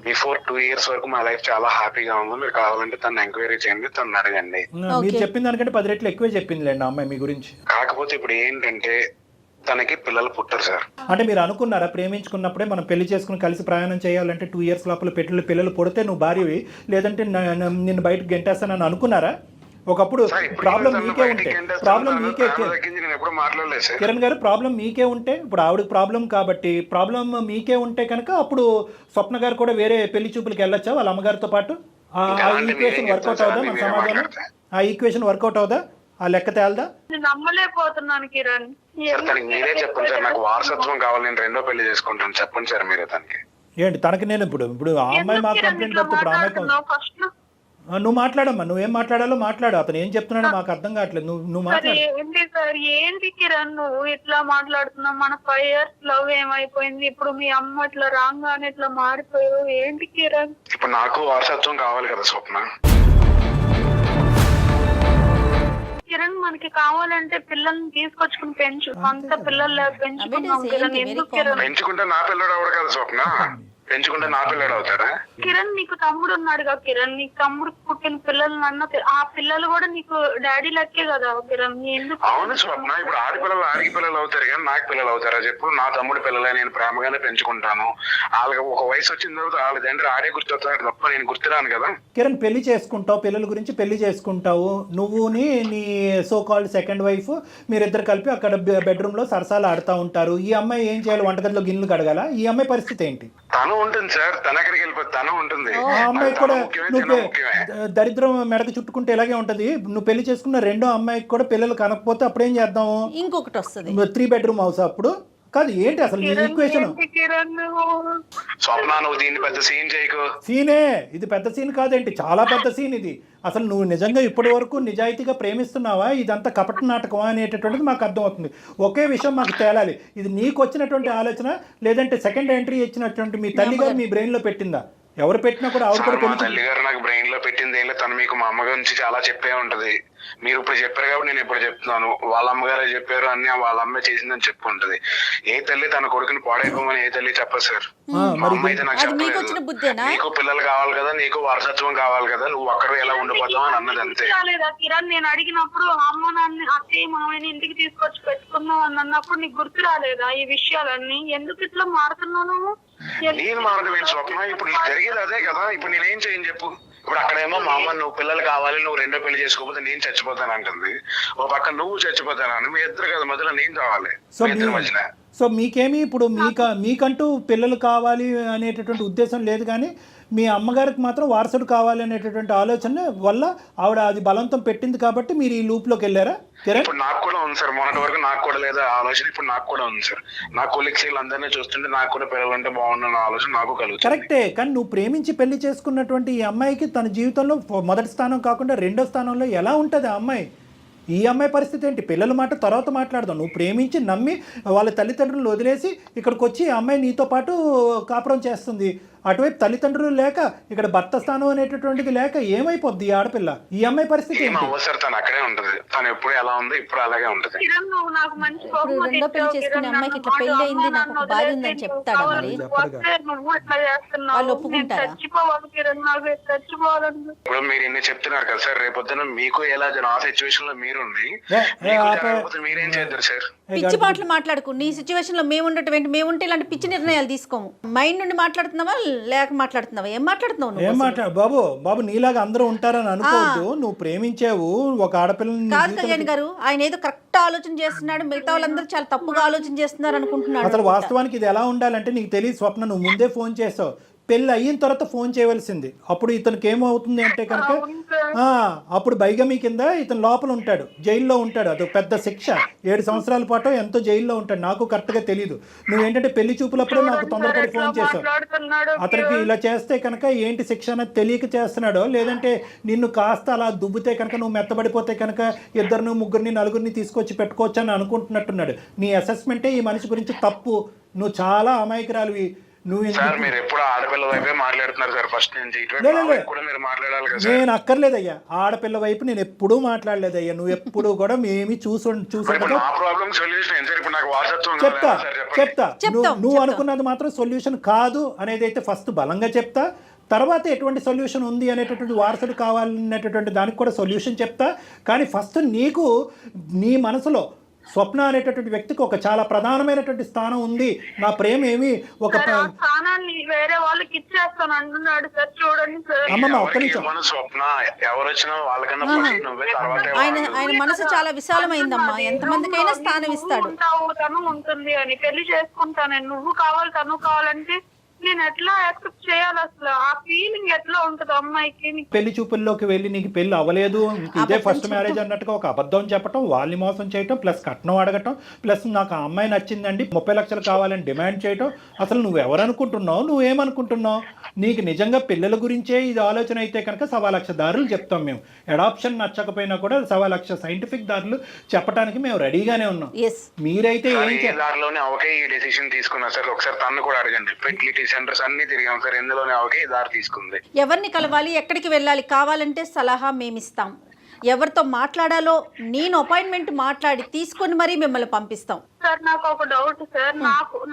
బిఫోర్ 2 years వరకు మా లైఫ్ చాలా హ్యాపీగా ఉంది. మీరు కావాలంటే తను ఎంక్వైరీ చేయండి, తను అడగండి. మీరు చెప్పిన దానికంటే 10 రెట్లు ఎక్కువే చెప్పిందిలేండి ఆ అమ్మాయి మీ గురించి. కాకపోతే ఇప్పుడు ఏంటంటే తనకి పిల్లలు పుట్టరు సార్. అంటే మీరు అనుకున్నారా ప్రేమించుకున్నప్పుడే మనం పెళ్లి చేసుకుని కలిసి ప్రయాణం చేయాలంటే 2 years లోపల పిల్లలు పుడితే నువ్వు భార్యవి, లేదంటే నిన్ను బయటకు గెంటేస్తానని అనుకున్నారా? ఒకప్పుడు ప్రాబ్లం మీకే ఉంటే కిరణ్ గారు ప్రాబ్లం మీకే ఉంటే, ఇప్పుడు ఆవిడకి ప్రాబ్లం కాబట్టి ప్రాబ్లం మీకే ఉంటే కనుక అప్పుడు స్వప్న గారు కూడా వేరే పెళ్లి చూపులకు వెళ్ళొచ్చా వాళ్ళ అమ్మగారితో పాటు? ఆ ఈక్వేషన్ వర్కౌట్ అవుదా మన సమాజంలో? ఆ ఈక్వేషన్ వర్కౌట్ అవుదా? ఆ లెక్క తేలదా? నమ్మలేకపోతున్నాను కిరణ్. మీరే చెప్పండి సార్, నాకు వారసత్వం కావాలి, నేను రెండో పెళ్లి చేసుకుంటాను, చెప్పండి సార్ మీరే తనకి. ఏంటి తనకి నేను ఇప్పుడు ఆ అమ్మాయి మాకు కంప్లైంట్ పెడితే ఇప్పుడు అమ్మాయి ఫస్ట్ నువ్వు మాట్లాడమ్మా, నువ్వేం మాట్లాడాలో మాట్లాడు. అతను ఏం చెప్తున్నాడో మాకు అర్థం కావట్లేదు, నువ్వు మాట్లాడు. ఏంటి సార్, ఏంటి కిరణ్ నువ్వు ఇట్లా మాట్లాడుతున్నావు? మన 5 years లవ్ ఏమైపోయింది, ఇప్పుడు మీ అమ్మ ఇట్లా రాగానే ఇట్లా మారిపోయావు, ఏంటి కిరణ్? ఇప్పుడు నాకు వారసత్వం కావాలి కదా స్వప్న. కిరణ్ మనకి కావాలంటే పిల్లల్ని తీసుకొచ్చుకుని పెంచు, అంత పిల్లలు పెంచుకున్నాం కిరణ్. ఎందుకు కిరణ్? పెంచుకుంటే నా పిల్లడు అవడు కదా స్వప్న, పెంచుకుంటే నా పిల్లడు అవుతాడా? కిరణ్ నీకు తమ్ముడు ఉన్నాడుగా కిరణ్, నీకు తమ్ముడు పుట్టిన పిల్లలు అన్న ఆ పిల్లలు కూడా నీకు డాడీ లెక్కే కదా కిరణ్. ఎందుకు? అవును స్వప్న, ఇప్పుడు ఆడపిల్లలు ఆడికి పిల్లలు అవుతారు కానీ నాకు పిల్లలు అవుతారా చెప్పు? నా తమ్ముడు పిల్లలే, నేను ప్రేమగానే పెంచుకుంటాను. వాళ్ళకి ఒక వయసు వచ్చిన తర్వాత వాళ్ళ తండ్రి ఆడే గుర్తొస్తాడు తప్ప నేను గుర్తురాను కదా. కిరణ్ పెళ్లి చేసుకుంటావు, పిల్లల గురించి పెళ్లి చేసుకుంటావు, నువ్వుని నీ సో కాల్డ్ సెకండ్ వైఫ్ మీరిద్దరు కలిపి అక్కడ బెడ్రూమ్ లో సరసాలు ఆడుతూ ఉంటారు. ఈ అమ్మాయి ఏం చేయాలి? వంటగదిలో గిన్నెలు కడగాల? ఈ అమ్మాయి పరిస్థితి ఏంటి? తను ఉంటుంది సార్, తన ఎక్కడికి వెళ్ళిపోతే తను ఉంటుంది. ఆ అమ్మాయికి కూడా నువ్వు దరిద్రం మెడకు చుట్టుకుంటే ఇలాగే ఉంటది. నువ్వు పెళ్లి చేసుకున్న రెండో అమ్మాయికి కూడా పిల్లలు కనకపోతే అప్పుడు ఏం చేద్దాము? ఇంకొకటి వస్తుంది 3 bedroom హౌస్. అప్పుడు కాదు ఏంటి అసలు నీ ఈక్వేషన్? స్వప్న నువ్వు దీన్ని పెద్ద సీన్ చేయకు. సీనే ఇది, పెద్ద సీన్ కాదేంటి, చాలా పెద్ద సీన్ ఇది. అసలు నువ్వు నిజంగా ఇప్పటి వరకు నిజాయితీగా ప్రేమిస్తున్నావా, ఇదంతా కపట నాటకమా అనేటటువంటిది మాకు అర్థమవుతుంది. ఒకే విషయం మాకు తేలాలి, ఇది నీకు వచ్చినటువంటి ఆలోచన లేదంటే సెకండ్ ఎంట్రీ ఇచ్చినటువంటి మీ తల్లి గారు మీ బ్రెయిన్ లో పెట్టిందా? ఎవరు పెట్టినా కూడా ఆవిడ కూడా మా తల్లి గారు నాకు బ్రెయిన్ లో పెట్టింది ఏం లేదు. తను మీకు మా అమ్మ గురించి చాలా చెప్పే ఉంటది. మీరు ఇప్పుడు చెప్పారు కాబట్టి నేను ఇప్పుడు చెప్తున్నాను. వాళ్ళ అమ్మగారే చెప్పారు అన్ని వాళ్ళ అమ్మ చేసిందని చెప్పు ఉంటది. ఏ తల్లి తన కొడుకుని పాడైపోమని ఏ తల్లి చెప్పదు సార్. మా అమ్మ అయితే నాకు చెప్పలేదు, నీకు పిల్లలు కావాలి కదా, నీకు వారసత్వం కావాలి కదా, నువ్వు అక్కడ ఎలా ఉండిపోతావు అని అన్నది అంతే. కిరణ్ నేను అడిగినప్పుడు అమ్మ నాన్న అత్తయ్య మామయ్యని ఇంటికి తీసుకొచ్చి పెట్టుకున్నావు అని అన్నప్పుడు నీకు గుర్తు రాలేదా ఈ విషయాలన్నీ? ఎందుకు ఇట్లా మారుతున్నావు? నేను మారడం ఏంటి స్వప్న? ఇప్పుడు జరిగేది అదే కదా. ఇప్పుడు నేనేం చేయను చెప్పు? ఇప్పుడు అక్కడేమో మా అమ్మ నువ్వు పిల్లలు కావాలి, నువ్వు రెండో పెళ్లి చేసుకోకపోతే నేను చచ్చిపోతాను అంటుంది. ఓ పక్క నువ్వు చచ్చిపోతాను, మీ ఇద్దరు కదా మధ్యలో నేను కావాలి, మీ ఇద్దరి మధ్యన. సో మీకేమి ఇప్పుడు మీకంటూ పిల్లలు కావాలి అనేటటువంటి ఉద్దేశం లేదు, కానీ మీ అమ్మగారికి మాత్రం వారసుడు కావాలి అనేటటువంటి ఆలోచన వల్ల ఆవిడ అది బలవంతం పెట్టింది కాబట్టి మీరు ఈ లూప్లోకి వెళ్ళారా? ఇప్పుడు నాకు కూడా ఉంది సార్, మొన్నటి వరకు నాకు కూడా లేదా ఆలోచన, ఇప్పుడు నాకు కూడా ఉంది సార్. నా కొలీగ్స్ అందరినీ చూస్తుంటే నాకు కూడా పిల్లలు అంటే బాగుండన్న ఆలోచన నాకు కలుగుతుంది. కరెక్టే, కానీ నువ్వు ప్రేమించి పెళ్లి చేసుకున్నటువంటి ఈ అమ్మాయికి తన జీవితంలో మొదటి స్థానం కాకుండా రెండో స్థానంలో ఎలా ఉంటుంది ఆ అమ్మాయి? ఈ అమ్మాయి పరిస్థితి ఏంటి? పిల్లల మాట తర్వాత మాట్లాడదాం. నువ్వు ప్రేమించి నమ్మి వాళ్ళ తల్లిదండ్రులు వదిలేసి ఇక్కడికి వచ్చి ఆ అమ్మాయి నీతో పాటు కాపురం చేస్తుంది. అటువైపు తల్లిదండ్రులు లేక ఇక్కడ భర్త స్థానం అనేటటువంటిది లేక ఏమైపోద్ది ఈ ఆడపిల్ల? ఈ అమ్మాయి పరిస్థితి ఏంటి? తను అక్కడే ఉంటది, తను ఎప్పుడు ఎలా ఉంది ఇప్పుడు అలాగే ఉంటది. రెండో పెళ్లి చేసుకునే అమ్మాయికి ఇట్లా పెళ్లి అయింది, నాకు ఒక బాధ ఉందని చెప్తాడా? మరి వాళ్ళు ఒప్పుకుంటారా? ఇప్పుడు మీరు ఇన్ని చెప్తున్నారు కదా సార్, రేపొద్దున మీకు ఎలా ఆ సిచ్యువేషన్ లో మీరుంది మీరేం చేద్దరు సార్? పిచ్చి మాటలు మాట్లాడుకు. నీ సిచ్యువేషన్ లో మేము ఉండటం ఏంటి? మేము ఉంటే ఇలాంటి పిచ్చి నిర్ణయాలు తీసుకోము. మైండ్ నుండి మాట్లాడుతున్నావా లేక మాట్లాడుతున్నావా? ఏం మాట్లాడుతున్నావు? ఏం మాట్లాడు బాబు నీలాగా అందరూ ఉంటారని అనుకోవద్దు. నువ్వు ప్రేమించావు ఒక ఆడపిల్లని. కాదు కళ్యాణ్ గారు, ఆయన ఏదో కరెక్ట్ ఆలోచన చేస్తున్నాడు, మిగతా వాళ్ళందరూ చాలా తప్పుగా ఆలోచన చేస్తున్నారు అనుకుంటున్నాడు. అసలు వాస్తవానికి ఇది ఎలా ఉండాలంటే నీకు తెలియదు స్వప్న, నువ్వు ముందే ఫోన్ చేసావు. పెళ్ళి అయిన తర్వాత ఫోన్ చేయవలసింది. అప్పుడు ఇతనికి ఏమవుతుంది అంటే కనుక అప్పుడు బైగమీ కింద ఇతను లోపల ఉంటాడు, జైల్లో ఉంటాడు. అది పెద్ద శిక్ష. 7 సంవత్సరాల పాటు ఎంతో జైల్లో ఉంటాడు. నాకు కరెక్ట్గా తెలియదు. నువ్వేంటంటే పెళ్లి చూపులప్పుడే నాకు తొందరపడి ఫోన్ చేసావు. అతనికి ఇలా చేస్తే కనుక ఏంటి శిక్ష అనేది తెలియక చేస్తున్నాడో, లేదంటే నిన్ను కాస్త అలా దుబ్బితే కనుక నువ్వు మెత్తబడిపోతే కనుక 2, 3, 4 తీసుకొచ్చి పెట్టుకోవచ్చు అని అనుకుంటున్నట్టున్నాడు. నీ అసెస్మెంటే ఈ మనిషి గురించి తప్పు. నువ్వు చాలా అమాయకురాలివి. నువ్వు సార్ ఎందుకు మీరు ఎప్పుడు ఆడపిల్ల వైపే మాట్లాడుతున్నారు సార్ ఫస్ట్ నుంచి. లే, ఇటువంటి లే. మా వైపు కూడా మీరు మాట్లాడాలి కదా సార్. నేను అక్కర్లేదయ్యా, ఆడపిల్ల వైపు నేను ఎప్పుడూ మాట్లాడలేదయ్యా. నువ్వు ఎప్పుడు కూడా మేమి ఇప్పుడు చూసుండవు. నా ప్రాబ్లం సొల్యూషన్ ఏంటి సార్? ఇప్పుడు నాకు వాట్సాప్ చెప్తా చెప్తా చెప్తాం, నువ్వు అనుకున్నది మాత్రం సొల్యూషన్ కాదు అనేది అయితే ఫస్ట్ బలంగా చెప్తా. తర్వాత ఎటువంటి సొల్యూషన్ ఉంది అనేటటువంటి వారసుడు కావాలనేటటువంటి దానికి కూడా సొల్యూషన్ చెప్తా. కానీ ఫస్ట్ నీకు నీ మనసులో స్వప్న అనేటటువంటి వ్యక్తికి ఒక చాలా ప్రధానమైనటువంటి స్థానం ఉంది. నా ప్రేమ ఏమి ఒక సార్, ఆ స్థానాన్ని వేరే వాళ్ళకి ఇచ్చేస్తాను అంటున్నాడు సార్. చూడండి సార్. అమ్మమ్మ ఒక్క నిమిషం. మన స్వప్న ఎవరు వచ్చినా వాళ్ళకన్నా ఫస్ట్ నువ్వే, తర్వాత ఆయన మనసు చాలా విశాలమైందమ్మా, ఎంతమందికైనా స్థానం ఇస్తాడు. నువ్వు ఉంటావు, తను ఉంటుంది అని పెళ్లి చేసుకుంటాను. నువ్వు కావాలి తను కావాలంటే నేను ఎట్లా యాక్సెప్ట్ చేయాలి? అసలు ఆ ఫీలింగ్ ఎట్లా ఉంటది అమ్మాయికి? పెళ్లి చూపుల్లోకి వెళ్ళి నీకు పెళ్లి అవ్వలేదు, ఇదే ఫస్ట్ మ్యారేజ్ అన్నట్టుగా ఒక అబద్ధం చెప్పటం, వాళ్ళని మోసం చేయటం, ప్లస్ కట్నం అడగటం, ప్లస్ నాకు ఆ అమ్మాయి నచ్చిందండి 30 లక్షలు కావాలని డిమాండ్ చేయటం. అసలు నువ్వు ఎవరనుకుంటున్నావు, నువ్వేమనుకుంటున్నావు? నీకు నిజంగా పిల్లల గురించే ఇది ఆలోచన అయితే కనుక 1,00,000 దారులు చెప్తాం మేము. అడాప్షన్ నచ్చకపోయినా కూడా 1,00,000 సైంటిఫిక్ దారులు చెప్పడానికి మేము రెడీగానే ఉన్నాం. మీరైతే ఏం దారిలోనే ఒకే ఈ డెసిషన్ తీసుకున్నా సార్. ఒకసారి తను కూడా అడగండి. ఫెర్టిలిటీ సెంటర్స్ అన్ని తిరిగాం సార్, ఎందులోనే ఒకే దారి తీసుకుంది. ఎవరిని కలవాలి, ఎక్కడికి వెళ్ళాలి కావాలంటే సలహా మేమిస్తాం. ఎవరితో మాట్లాడాలో నేను అపాయింట్మెంట్ మాట్లాడి తీసుకొని మరీ మిమ్మల్ని పంపిస్తాం. సార్ నాకు ఒక డౌట్ సార్.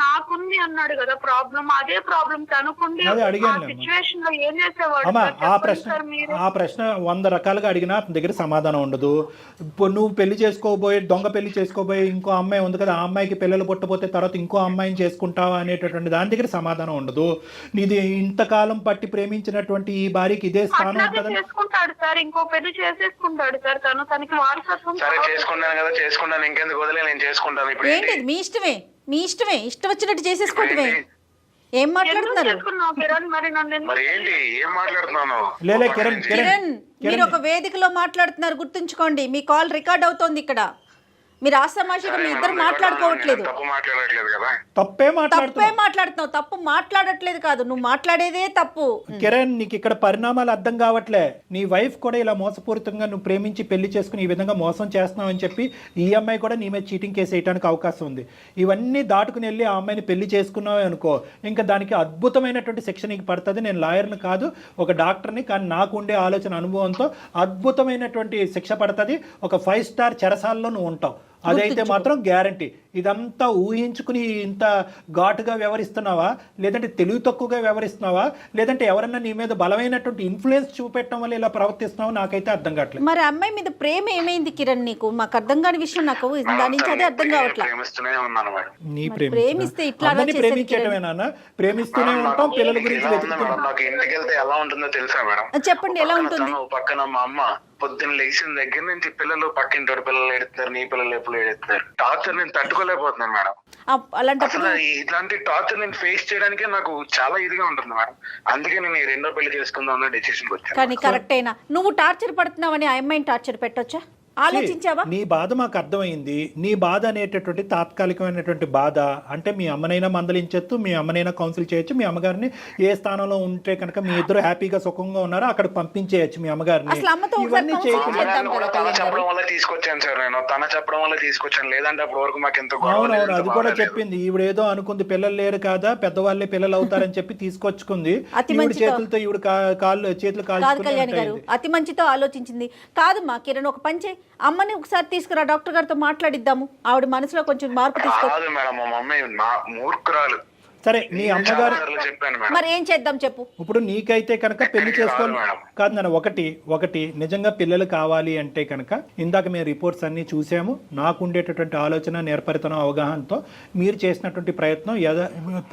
నాకుంది అన్నాడు కదా ప్రాబ్లం, అదే ప్రాబ్లం తనుకుంది. అదే అడిగాను సిచ్యువేషన్ లో ఏం చేసేవాడు? అమ్మా సార్ ఆ ప్రశ్న 100 రకాలుగా అడిగినా అతని దగ్గర సమాధానం ఉండదు. ఇప్పుడు నువ్వు పెళ్లి చేసుకోబోయే దొంగ పెళ్లి చేసుకోబోయే ఇంకో అమ్మాయి ఉంది కదా, ఆ అమ్మాయికి పిల్లలు పుట్టపోతే తర్వాత ఇంకో అమ్మాయిని చేసుకుంటావా అనేటటువంటి దాని దగ్గర సమాధానం ఉండదు. నీది ఇంతకాలం పట్టి ప్రేమించినటువంటి ఈ భార్యకి ఇదే స్థానం ఉంటుందని చేసుకుంటాడు సార్. ఇంకో పెళ్లి చేసేసుకుంటాడు సార్. తనకి వారసత్వం. సరే చేసుకున్నాను కదా, చేసుకున్నాను, ఇంకెందుకు వదిలే, నేను చేసుకుంటాను. ఇప్పుడు ఏంటి మీ ఇష్టమే, ఇష్టం వచ్చినట్టు చేసేసుకోవటమే. ఏం మాట్లాడుతున్నారు చేసుకున్నావు కిరణ్? మరి నన్ను ఎందుకు మరి ఏంటి ఏం మాట్లాడుతున్నాను? లేలే కిరణ్ కిరణ్, మీరు ఒక వేదికలో మాట్లాడుతున్నారు, గుర్తుంచుకోండి. మీ కాల్ రికార్డ్ అవుతోంది ఇక్కడ. మీరు ఆసమాషిగా మీ ఇద్దరు మాట్లాడుకోవట్లేదు. తప్పు మాట్లాడట్లేదు కదా. తప్పే మాట్లాడుతున్నావు. తప్పు మాట్లాడట్లేదు కాదు, నువ్వు మాట్లాడేదే తప్పు. కిరణ్, నీకు ఇక్కడ పరిణామాలు అర్థం కావట్లే. నీ వైఫ్ కూడా ఇలా మోసపూరితంగా నువ్వు ప్రేమించి పెళ్లి చేసుకుని ఈ విధంగా మోసం చేస్తున్నావు అని చెప్పి ఈ అమ్మాయి కూడా నీ మీద చీటింగ్ కేసు వేయడానికి అవకాశం ఉంది. ఇవన్నీ దాటుకుని వెళ్ళి ఆ అమ్మాయిని పెళ్లి చేసుకున్నావు అనుకో, ఇంకా దానికి అద్భుతమైనటువంటి శిక్ష నీకు పడుతుంది. నేను లాయర్ని కాదు, ఒక డాక్టర్ని, కానీ నాకు ఉండే ఆలోచన అనుభవంతో అద్భుతమైనటువంటి శిక్ష పడుతుంది. ఒక 5 స్టార్ చెరసాలలో నువ్వు ఉంటావు. అదైతే మాత్రం గ్యారంటీ. ఇదంతా ఊహించుకుని ఇంత ఘాటుగా వ్యవహరిస్తున్నావా, లేదంటే తెలివి తక్కువగా వ్యవహరిస్తున్నావా, లేదంటే ఎవరన్నా నీ మీద బలమైనటువంటి ఇన్ఫ్లుయెన్స్ చూపెట్టడం వల్ల ఇలా ప్రవర్తిస్తున్నావా, నాకైతే అర్థం కావట్లేదు. మరి అమ్మాయి మీద ప్రేమ ఏమైంది కిరణ్ నీకు? మాకు అర్థం కాని విషయం, నాకు దాని నుంచి అదే అర్థం కావట్లేదు. ప్రేమిస్తూనే ఉన్నాను మేడం. నీ ప్రేమిస్తే ఇట్లా ప్రేమించడమేనా? ప్రేమిస్తూనే ఉంటాం, పిల్లల గురించి వెతుకుతున్నాం. నాకు ఇంటికి వెళ్తే ఎలా ఉంటుందో తెలుసా మేడం? చెప్పండి, ఎలా ఉంటుంది? పక్కన మా అమ్మ పొద్దున్న లేచిన దగ్గర నుంచి పిల్లలు పక్కింటి పిల్లలు ఎడుతున్నారు, నీ పిల్లలు ఎప్పుడు ఎడుతున్నారు. టార్చర్ నేను తట్టుకోలేకపోతున్నాను మేడం. అలాంటప్పుడు అసలు ఇట్లాంటి టార్చర్ నేను ఫేస్ చేయడానికే నాకు చాలా ఇదిగా ఉంటుంది మేడం. అందుకే నేను ఈ 2వ పెళ్లి చేసుకుందాం అన్న డెసిషన్ వచ్చాను. కానీ కరెక్ట్ అయినా నువ్వు టార్చర్ పడుతున్నావని ఆ అమ్మాయిని టార్చర్ పెట్టొచ్చా? ఆలోచించావా? నీ బాధ మాకు అర్థమైంది. నీ బాధ అనేటటువంటి తాత్కాలికమైనటువంటి బాధ అంటే మీ అమ్మనైనా మందలించచ్చు, మీ అమ్మనైనా కౌన్సిల్ చేయొచ్చు, మీ అమ్మగారిని ఏ స్థానంలో ఉంటే కనుక మీ ఇద్దరు హ్యాపీగా సుఖంగా ఉన్నారో అక్కడ పంపించేయచ్చు మీ అమ్మగారిని. ఇవన్నీ చేయకుండా తన చెప్పడం వల్ల తీసుకొచ్చాను సార్ నేను. తన చెప్పడం వల్ల తీసుకొచ్చాను, లేదంటే అప్పటి వరకు మాకు ఎంత అవునవును అది కూడా చెప్పింది. ఈవిడ ఏదో అనుకుంది, పిల్లలు లేరు కదా పెద్దవాళ్ళే పిల్లలు అవుతారని చెప్పి తీసుకొచ్చుకుంది. ఈవిడ చేతులతో ఈవిడ చేతులు కాల్చుకుని అతి మంచితో ఆలోచించింది. కాదు మా కిరణ్, ఒక పంచే అమ్మని ఒకసారి తీసుకురా, డాక్టర్ గారితో మాట్లాడిద్దాము. ఆవిడ మనసులో కొంచెం మార్పు తీసుకొచ్చి. మేడం మా మమ్మీ మూర్ఖురాలు. సరే నీ అమ్మగారు మరి ఏం చేద్దాం చెప్పు. ఇప్పుడు నీకైతే కనుక పెళ్లి చేసుకోవాలి కాదు నాన్న. ఒకటి నిజంగా పిల్లలు కావాలి అంటే కనుక ఇందాక మేము రిపోర్ట్స్ అన్ని చూసాము. నాకు ఉండేటటువంటి ఆలోచన, నేర్పరితనం, అవగాహనతో మీరు చేసినటువంటి ప్రయత్నం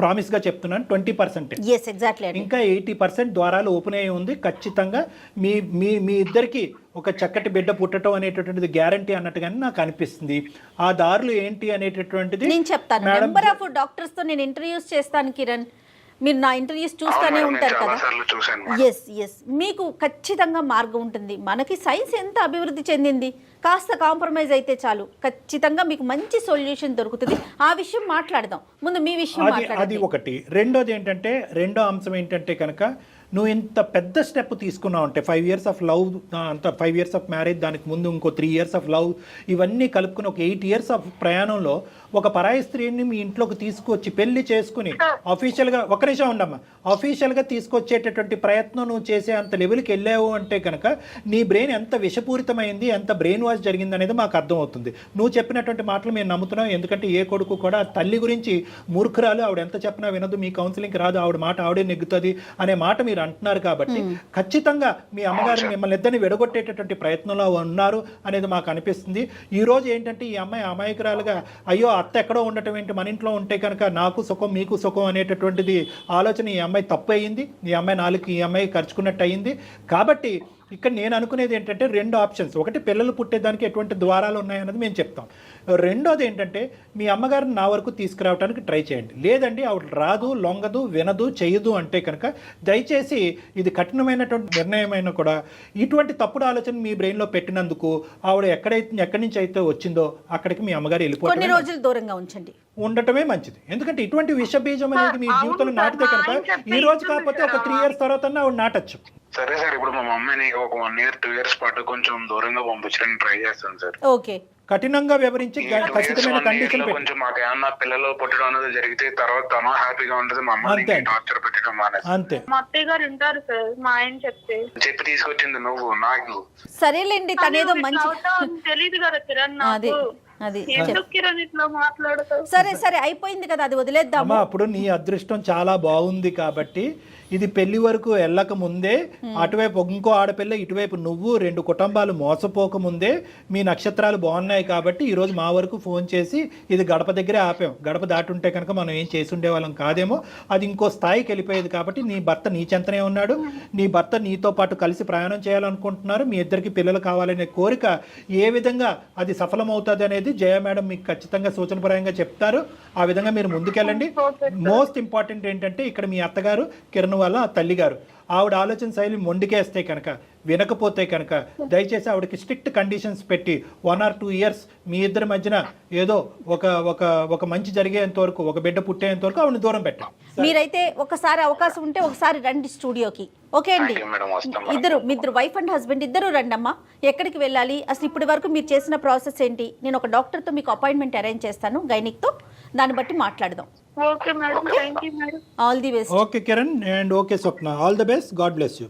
ప్రామిస్గా చెప్తున్నాను 20%. ఇంకా 80% ద్వారాలు ఓపెన్ అయ్యి ఉంది. ఖచ్చితంగా మీ ఇద్దరికి ఒక చక్కటి బిడ్డ పుట్టడం అనేటటువంటిది గ్యారంటీ అన్నట్టుగానే నాకు అనిపిస్తుంది. ఆ దారులు ఏంటి అనేటటువంటిది నేను చెప్తాను. నెంబర్ ఆఫ్ డాక్టర్స్ తో నేను ఇంటర్వ్యూస్ చేస్తాను కిరణ్. మీరు నా ఇంటర్వ్యూస్ చూస్తూనే ఉంటారు కదా. ఎస్ మీకు ఖచ్చితంగా మార్గం ఉంటుంది. మనకి సైన్స్ ఎంత అభివృద్ధి చెందింది, కాస్త కాంప్రమైజ్ అయితే చాలు, ఖచ్చితంగా మీకు మంచి సొల్యూషన్ దొరుకుతుంది. ఆ విషయం మాట్లాడదాం. ముందు మీ విషయం మాట్లాడండి. అది ఒకటి. రెండో అంశం ఏంటంటే కనుక నువ్వు ఇంత పెద్ద స్టెప్ తీసుకున్నావు అంటే 5 years ఆఫ్ లవ్, అంత 5 years ఆఫ్ మ్యారేజ్, దానికి ముందు ఇంకో 3 years ఆఫ్ లవ్, ఇవన్నీ కలుపుకుని ఒక 8 years ఆఫ్ ప్రయాణంలో ఒక పరాయి స్త్రీని మీ ఇంట్లోకి తీసుకొచ్చి పెళ్లి చేసుకుని అఫీషియల్గా ఒక నిమిషం ఉండమ్మా, అఫీషియల్గా తీసుకొచ్చేటటువంటి ప్రయత్నం నువ్వు చేసే అంత లెవెల్కి వెళ్ళావు అంటే కనుక నీ బ్రెయిన్ ఎంత విషపూరితమైంది, ఎంత బ్రెయిన్ వాష్ జరిగింది అనేది మాకు అర్థమవుతుంది. నువ్వు చెప్పినటువంటి మాటలు మేము నమ్ముతున్నాం. ఎందుకంటే ఏ కొడుకు కూడా తల్లి గురించి మూర్ఖురాలు, ఆవిడ ఎంత చెప్పినా వినదు, మీ కౌన్సిలింగ్కి రాదు, ఆవిడ మాట ఆవిడే నెగ్గుతుంది అనే మాట మీరు అంటున్నారు. కాబట్టి ఖచ్చితంగా మీ అమ్మగారు మిమ్మల్ని ఇద్దరిని విడగొట్టేటటువంటి ప్రయత్నంలో ఉన్నారు అనేది మాకు అనిపిస్తుంది. ఈ రోజు ఏంటంటే ఈ అమ్మాయి అమాయకురాలుగా అయ్యో అత్త ఎక్కడో ఉండటం ఏంటి, మన ఇంట్లో ఉంటే కనుక నాకు సుఖం మీకు సుఖం అనేటటువంటిది ఆలోచన ఈ అమ్మాయి తప్పు అయ్యింది. ఈ అమ్మాయి నాలుగు ఈ అమ్మాయి ఖర్చుకున్నట్టు అయ్యింది. కాబట్టి ఇక్కడ నేను అనుకునేది ఏంటంటే 2 ఆప్షన్స్. ఒకటి, పిల్లలు పుట్టేదానికి ఎటువంటి ద్వారాలు ఉన్నాయన్నది మేము చెప్తాం. రెండోది ఏంటంటే మీ అమ్మగారిని నా వరకు తీసుకురావడానికి ట్రై చేయండి. లేదండి ఆవిడ రాదు, లొంగదు, వినదు, చేయదు అంటే కనుక దయచేసి ఇది కఠినమైనటువంటి నిర్ణయమైనా కూడా ఇటువంటి తప్పుడు ఆలోచన మీ బ్రెయిన్లో పెట్టినందుకు ఆవిడ ఎక్కడి నుంచి అయితే వచ్చిందో అక్కడికి మీ అమ్మగారు కొన్ని రోజులు దూరంగా ఉంచండి, ఉండటమే మంచిది. ఎందుకంటే ఇటువంటి విషబీజం అనేది మీ జీవితంలో నాటితే కనుక ఈ రోజు కాకపోతే ఒక 3 years తర్వాత ఆవిడ నాటచ్చు. సరే సార్, ఇప్పుడు మా మమ్మీని ఒక 1 year 2 years పాటు కొంచెం దూరంగా పంపించడానికి ట్రై చేస్తాను సార్. ఓకే, కఠినంగా వివరించి ఖచ్చితమైన కండిషన్ పెట్టి కొంచెం మాకు ఏమన్నా పిల్లలు పుట్టడం అనేది జరిగితే తర్వాత తను హ్యాపీగా ఉంటుంది, మా అమ్మని టార్చర్ పెట్టడం మానేసి. అంతే. మా అత్తయ్య గారు వింటారు సార్ మా ఆయన చెప్పి తీసుకొచ్చింది నువ్వు నాకు. సరేలేండి, తనేదో మంచి తెలియదు కదా కిరణ్ నాకు. అది ఎందుకు కిరణ్ ఇట్లా మాట్లాడతావు? సరే అయిపోయింది కదా, అది వదిలేద్దాము. అప్పుడు నీ అదృష్టం చాలా బాగుంది కాబట్టి ఇది పెళ్లి వరకు వెళ్ళక ముందే అటువైపు ఇంకో ఆడపిల్ల, ఇటువైపు నువ్వు, 2 కుటుంబాలు మోసపోక ముందే మీ నక్షత్రాలు బాగున్నాయి కాబట్టి ఈరోజు మా వరకు ఫోన్ చేసి ఇది గడప దగ్గరే ఆపాం. గడప దాటి ఉంటే కనుక మనం ఏం చేసి ఉండేవాళ్ళం కాదేమో, అది ఇంకో స్థాయికి వెళ్ళిపోయేది. కాబట్టి నీ భర్త నీ చెంతనే ఉన్నాడు, నీ భర్త నీతో పాటు కలిసి ప్రయాణం చేయాలనుకుంటున్నారు, మీ ఇద్దరికి పిల్లలు కావాలనే కోరిక ఏ విధంగా అది సఫలమవుతుంది అనేది జయ మేడం మీకు ఖచ్చితంగా సూచనపరంగా చెప్తారు. ఆ విధంగా మీరు ముందుకెళ్ళండి. మోస్ట్ ఇంపార్టెంట్ ఏంటంటే ఇక్కడ మీ అత్తగారు కిరణ్ వాళ్ళ తల్లిగారు, ఆవిడ ఆలోచన శైలి మొండికేస్తే కనుక, వినకపోతే కనుక దయచేసి ఆవిడకి స్ట్రిక్ట్ కండిషన్స్ పెట్టి 1 or 2 years మీ ఇద్దరి మధ్యన ఏదో ఒక మంచి జరిగేంత వరకు, ఒక బిడ్డ పుట్టేంత వరకు ఆవిడని దూరం పెట్టాం. మీరైతే ఒకసారి అవకాశం ఉంటే ఒకసారి రండి స్టూడియోకి. ఓకే అండి, ఇద్దరు వైఫ్ అండ్ హస్బెండ్ ఇద్దరు రండి అమ్మా. ఎక్కడికి వెళ్ళాలి, అసలు ఇప్పటి వరకు మీరు చేసిన ప్రాసెస్ ఏంటి, నేను ఒక డాక్టర్తో మీకు అపాయింట్మెంట్ అరేంజ్ చేస్తాను, గైనిక్తో, దాన్ని బట్టి మాట్లాడదాం. Okay madam, thank you madam. All the best. Okay Kiran and okay Swapna, all the best, God bless you.